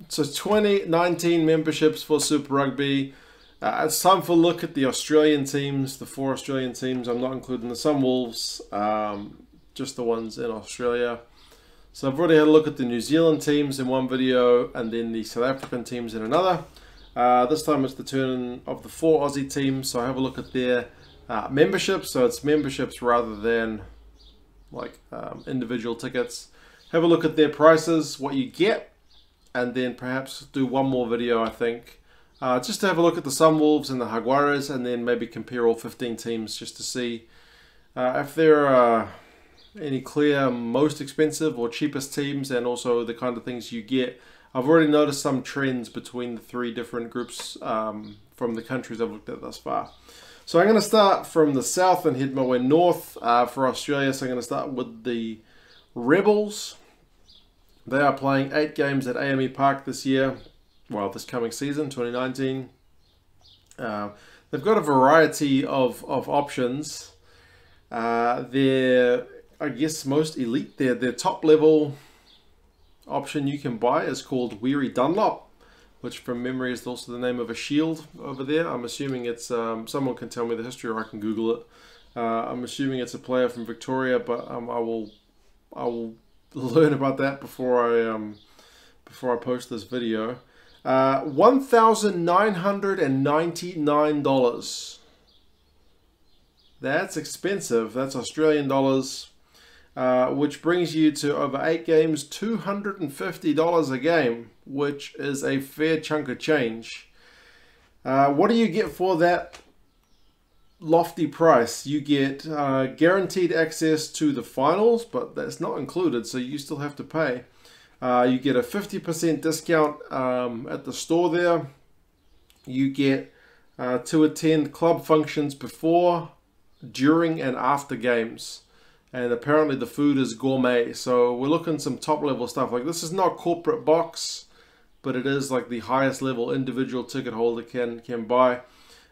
So 2019 memberships for Super Rugby. It's time for a look at the Australian teams, the 4 Australian teams. I'm not including the Sunwolves, just the ones in Australia. So I've already had a look at the New Zealand teams in one video and then the South African teams in another. This time it's the turn of the 4 Aussie teams, so I have a look at their memberships. So it's memberships rather than like individual tickets. Have a look at their prices, what you get, and then perhaps do one more video, I think, just to have a look at the Sunwolves and the Jaguares, and then maybe compare all 15 teams just to see if there are any clear most expensive or cheapest teams, and also the kind of things you get. I've already noticed some trends between the 3 different groups from the countries I've looked at thus far. So I'm going to start from the south and head my way north for Australia. So I'm going to start with the Rebels. They are playing 8 games at AME Park this year, well, this coming season, 2019. They've got a variety of options. They're, I guess, most elite. Their top level option you can buy is called Weary Dunlop, which from memory is also the name of a shield over there. I'm assuming it's, someone can tell me the history or I can Google it. I'm assuming it's a player from Victoria, but I will learn about that before I post this video. $1,999. That's expensive. That's Australian dollars, which brings you to over 8 games, $250 a game, which is a fair chunk of change. What do you get for that lofty price? You get guaranteed access to the finals, but that's not included, so you still have to pay. You get a 50% discount at the store there. You get to attend club functions before, during, and after games. And apparently the food is gourmet, so we're looking some top level stuff. Like, this is not corporate box, but it is like the highest level individual ticket holder can buy.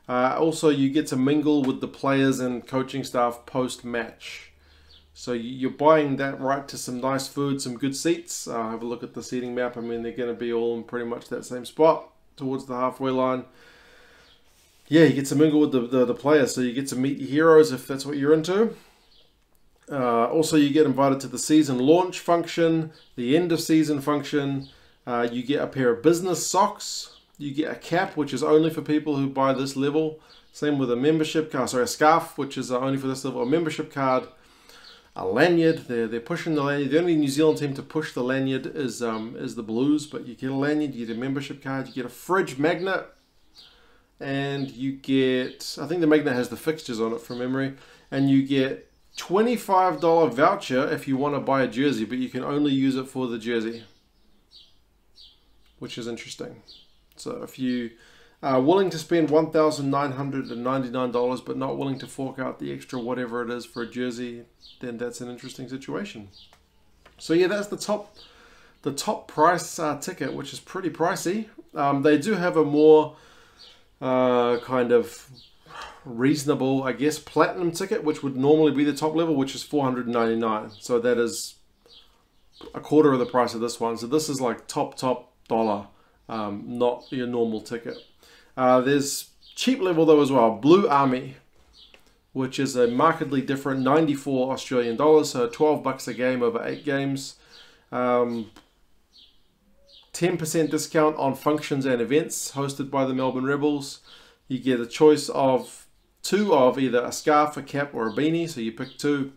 Also, you get to mingle with the players and coaching staff post-match. So you're buying that right to some nice food, some good seats. Have a look at the seating map. I mean, they're going to be all in pretty much that same spot towards the halfway line. Yeah, you get to mingle with the players, so you get to meet your heroes if that's what you're into. Also, you get invited to the season launch function, the end of season function. You get a pair of business socks. You get a cap, which is only for people who buy this level. Same with a membership card, sorry, a scarf, which is only for this level. A membership card, a lanyard. They're pushing the lanyard. The only New Zealand team to push the lanyard is the Blues, but you get a lanyard, you get a membership card, you get a fridge magnet, and you get, I think the magnet has the fixtures on it from memory, and you get $25 voucher if you want to buy a jersey, but you can only use it for the jersey, which is interesting. So if you are willing to spend $1,999 but not willing to fork out the extra whatever it is for a jersey, then that's an interesting situation. So yeah, that's the top price ticket, which is pretty pricey. They do have a more kind of reasonable, I guess, platinum ticket, which would normally be the top level, which is $499. So that is a quarter of the price of this one. So this is like top dollar, not your normal ticket. There's cheap level though as well, Blue Army, which is a markedly different 94 Australian dollars, so 12 bucks a game over 8 games. 10% discount on functions and events hosted by the Melbourne Rebels. You get a choice of 2 of either a scarf, a cap, or a beanie, so you pick 2.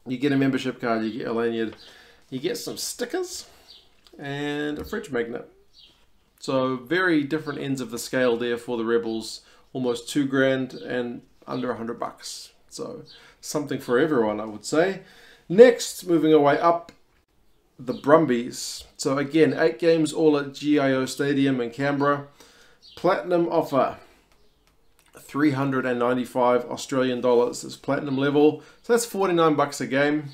You get a membership card, you get a lanyard, you get some stickers, and a fridge magnet. So very different ends of the scale there for the Rebels. Almost $2,000 and under $100. So something for everyone, I would say. Next, moving our way up, the Brumbies. So again, 8 games all at GIO Stadium in Canberra. Platinum offer, 395 Australian dollars is platinum level. So that's 49 bucks a game.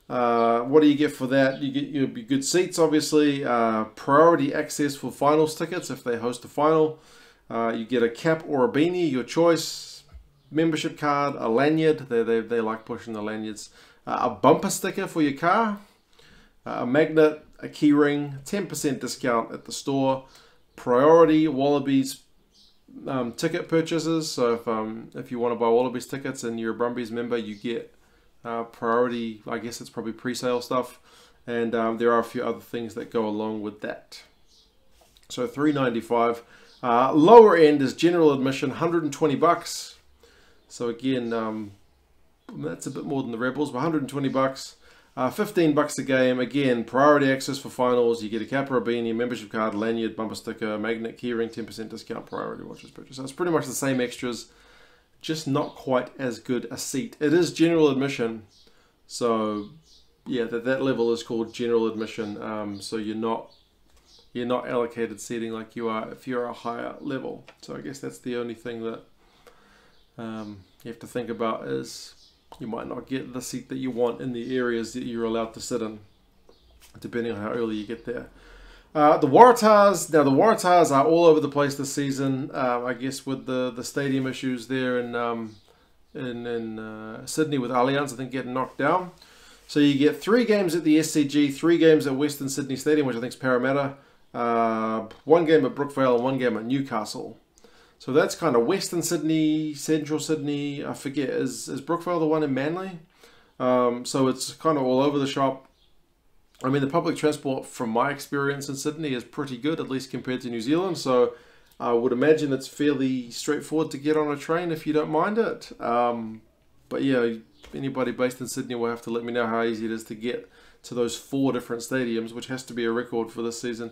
What do you get for that? You get your good seats, obviously. Priority access for finals tickets if they host a final. You get a cap or a beanie, your choice. Membership card, a lanyard. They like pushing the lanyards. A bumper sticker for your car. A magnet, a key ring, 10% discount at the store, priority Wallabies ticket purchases. So if you want to buy Wallabies tickets and you're a Brumbies member, you get priority. I guess it's probably pre-sale stuff, and there are a few other things that go along with that. So $3.95. Lower end is general admission, $120. So again, that's a bit more than the Rebels, but $120. $15 a game. Again, priority access for finals. You get a cap or a beanie, membership card, lanyard, bumper sticker, magnet, keyring, 10% discount, priority watches purchase. So it's pretty much the same extras, just not quite as good a seat. It is general admission, so yeah, that level is called general admission. So you're not allocated seating like you are if you're a higher level. So I guess that's the only thing that you have to think about, is you might not get the seat that you want in the areas that you're allowed to sit in, depending on how early you get there. The Waratahs, now the Waratahs are all over the place this season. I guess with the stadium issues there in Sydney with Allianz, I think, getting knocked down. So you get 3 games at the SCG, 3 games at Western Sydney Stadium, which I think is Parramatta, 1 game at Brookvale, and 1 game at Newcastle. So that's kind of Western Sydney, Central Sydney. I forget, is Brookvale the one in Manly? So it's kind of all over the shop. I mean, the public transport, from my experience in Sydney, is pretty good, at least compared to New Zealand. So I would imagine it's fairly straightforward to get on a train if you don't mind it. But yeah, anybody based in Sydney will have to let me know how easy it is to get to those 4 different stadiums, which has to be a record for this season.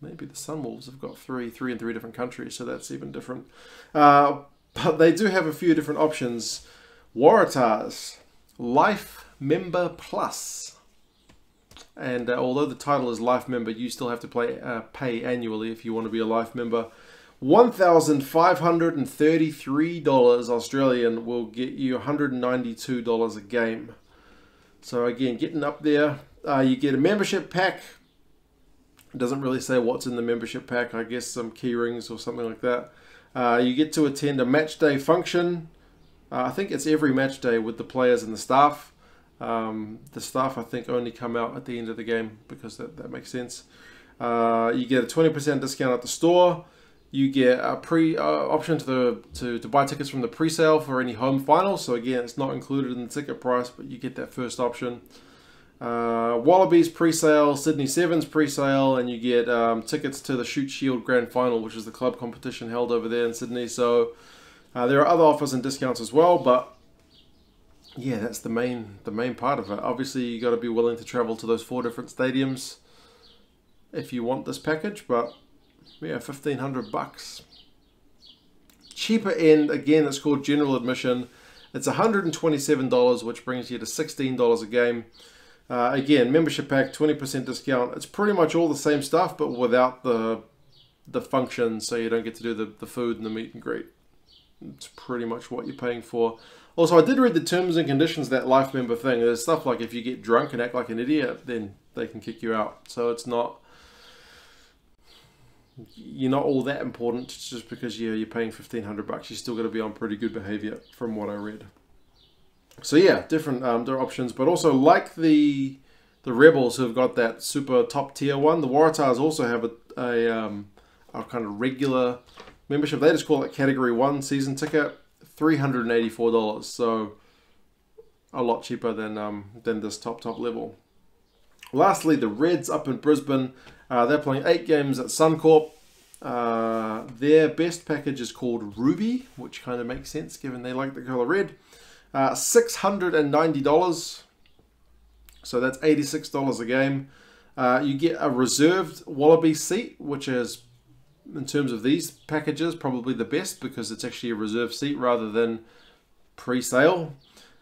Maybe the Sunwolves have got 3 in 3 different countries, so that's even different. But they do have a few different options. Waratahs, Life Member Plus. And although the title is Life Member, you still have to pay annually if you want to be a Life Member. $1,533 Australian will get you $192 a game. So again, getting up there. You get a membership pack. It doesn't really say what's in the membership pack. I guess some key rings or something like that. You get to attend a match day function. I think it's every match day with the players and the staff. The staff, I think, only come out at the end of the game, because that makes sense. You get a 20% discount at the store. You get a option to buy tickets from the pre-sale for any home finals. So again, it's not included in the ticket price, but you get that first option. Wallabies pre-sale, Sydney Sevens pre-sale, and you get tickets to the Shoot Shield Grand Final, which is the club competition held over there in Sydney. So there are other offers and discounts as well, but yeah, that's the main part of it. Obviously, you got to be willing to travel to those 4 different stadiums if you want this package, but yeah, $1,500. Cheaper end, again, it's called general admission. It's $127, which brings you to $16 a game. Again, membership pack, 20% discount. It's pretty much all the same stuff, but without the functions, so you don't get to do the food and the meet and greet. It's pretty much what you're paying for. Also, I did read the terms and conditions, that Life Member thing. There's stuff like if you get drunk and act like an idiot, then they can kick you out. So it's not... You're not all that important just because you're paying $1,500. You still got to be on pretty good behavior, from what I read. So yeah, different there are options, but also like the Rebels, who've got that super top tier one, the Waratahs also have a kind of regular membership. They just call it Category 1 season ticket, $384. So a lot cheaper than this top level. Lastly, the Reds up in Brisbane. They're playing 8 games at Suncorp. Their best package is called Ruby, which kind of makes sense given they like the color red. $690, so that's $86 a game. You get a reserved Wallaby seat, which is, in terms of these packages, probably the best, because it's actually a reserved seat rather than pre-sale.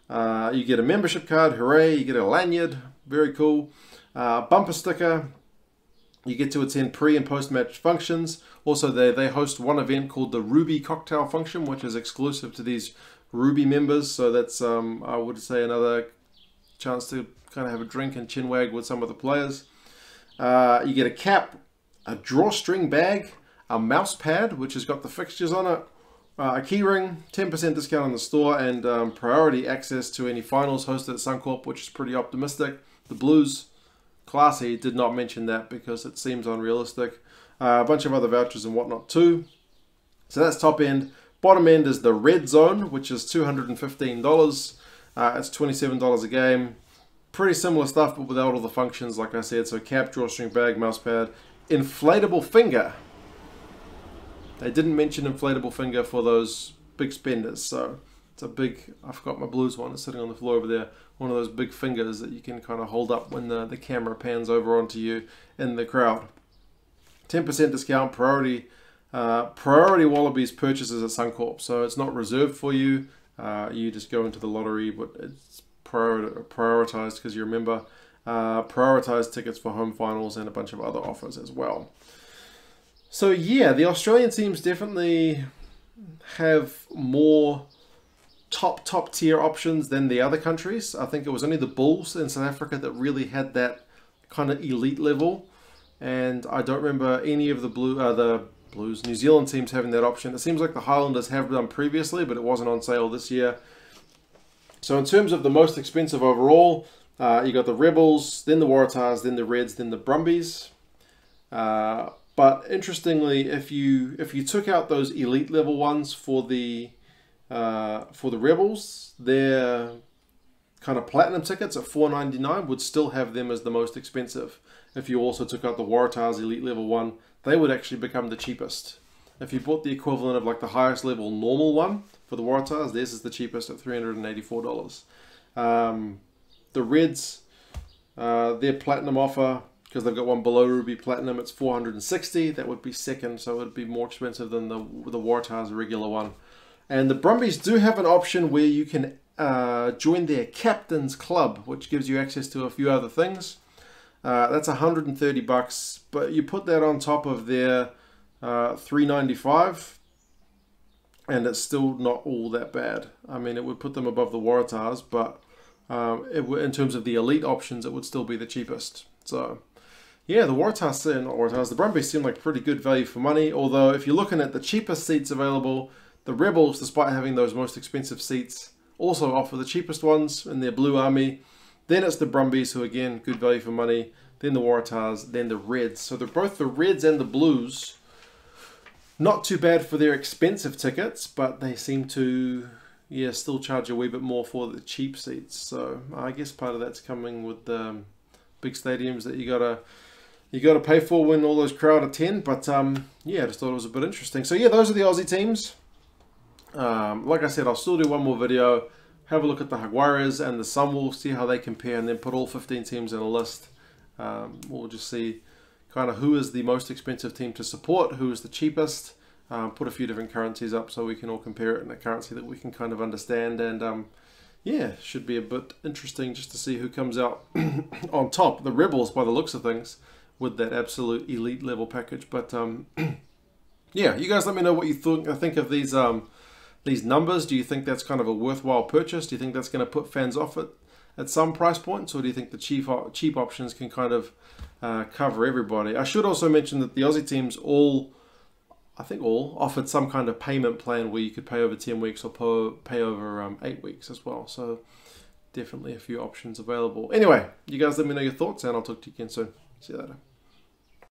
You get a membership card, hooray, you get a lanyard, very cool. Bumper sticker. You get to attend pre- and post-match functions. Also, they host one event called the Ruby Cocktail Function, which is exclusive to these Ruby members. So that's, I would say, another chance to kind of have a drink and chinwag with some of the players. You get a cap, a drawstring bag, a mouse pad, which has got the fixtures on it, a keyring, 10% discount on the store, and priority access to any finals hosted at Suncorp, which is pretty optimistic. The Blues, Classy did not mention that because it seems unrealistic. A bunch of other vouchers and whatnot too. So that's top end. Bottom end is the red zone, which is $215. It's $27 a game. Pretty similar stuff, but without all the functions, like I said. So cap, drawstring bag, mouse pad, inflatable finger. They didn't mention inflatable finger for those big spenders. So it's a big, I forgot my Blues one, it's sitting on the floor over there. One of those big fingers that you can kind of hold up when the camera pans over onto you in the crowd. 10% discount, priority Wallabies purchases at Suncorp. So it's not reserved for you. You just go into the lottery, but it's prioritized because you remember prioritized tickets for home finals and a bunch of other offers as well. So yeah, the Australian teams definitely have more top tier options than the other countries. I think it was only the Bulls in South Africa that really had that kind of elite level, and I don't remember any of the Blues, New Zealand teams having that option. It seems like the Highlanders have done previously, but it wasn't on sale this year. So in terms of the most expensive overall, you got the Rebels, then the Waratahs, then the Reds, then the Brumbies. But interestingly, if you took out those elite level ones for the Rebels, their kind of platinum tickets at $4.99 would still have them as the most expensive. If you also took out the Waratahs elite level one, they would actually become the cheapest. If you bought the equivalent of like the highest level normal one for the Waratahs, theirs is the cheapest at $384. The Reds, their platinum offer, because they've got one below Ruby Platinum, it's $460. That would be second, so it would be more expensive than the Waratahs regular one. And the Brumbies do have an option where you can join their Captain's Club, which gives you access to a few other things. That's $130, but you put that on top of their $395, and it's still not all that bad. I mean, it would put them above the Waratahs, but in terms of the elite options, it would still be the cheapest. So yeah, the Brumbies seem like pretty good value for money. Although if you're looking at the cheapest seats available, the Rebels, despite having those most expensive seats, also offer the cheapest ones in their Blue Army. Then it's the Brumbies, who again, good value for money. Then the Waratahs, then the Reds. So they're both the Reds and the Blues. Not too bad for their expensive tickets, but they seem to, yeah, still charge a wee bit more for the cheap seats. So I guess part of that's coming with the big stadiums that you gotta pay for when all those crowd attend. But yeah, I just thought it was a bit interesting. So yeah, those are the Aussie teams. Like I said, I'll still do one more video. Have a look at the Jaguares and the Sunwolves, see how they compare, and then put all 15 teams in a list. We'll just see kind of who is the most expensive team to support, who is the cheapest. Put a few different currencies up so we can all compare it in a currency that we can kind of understand. And yeah, should be a bit interesting just to see who comes out on top. The Rebels, by the looks of things, with that absolute elite level package. But yeah, you guys let me know what you think of these numbers. Do you think that's kind of a worthwhile purchase? Do you think that's going to put fans off it at some price points, or do you think the cheap options can kind of cover everybody? I should also mention that the Aussie teams I think all offered some kind of payment plan where you could pay over 10 weeks or pay over 8 weeks as well. So definitely a few options available. Anyway, you guys let me know your thoughts, and I'll talk to you again soon. See you later.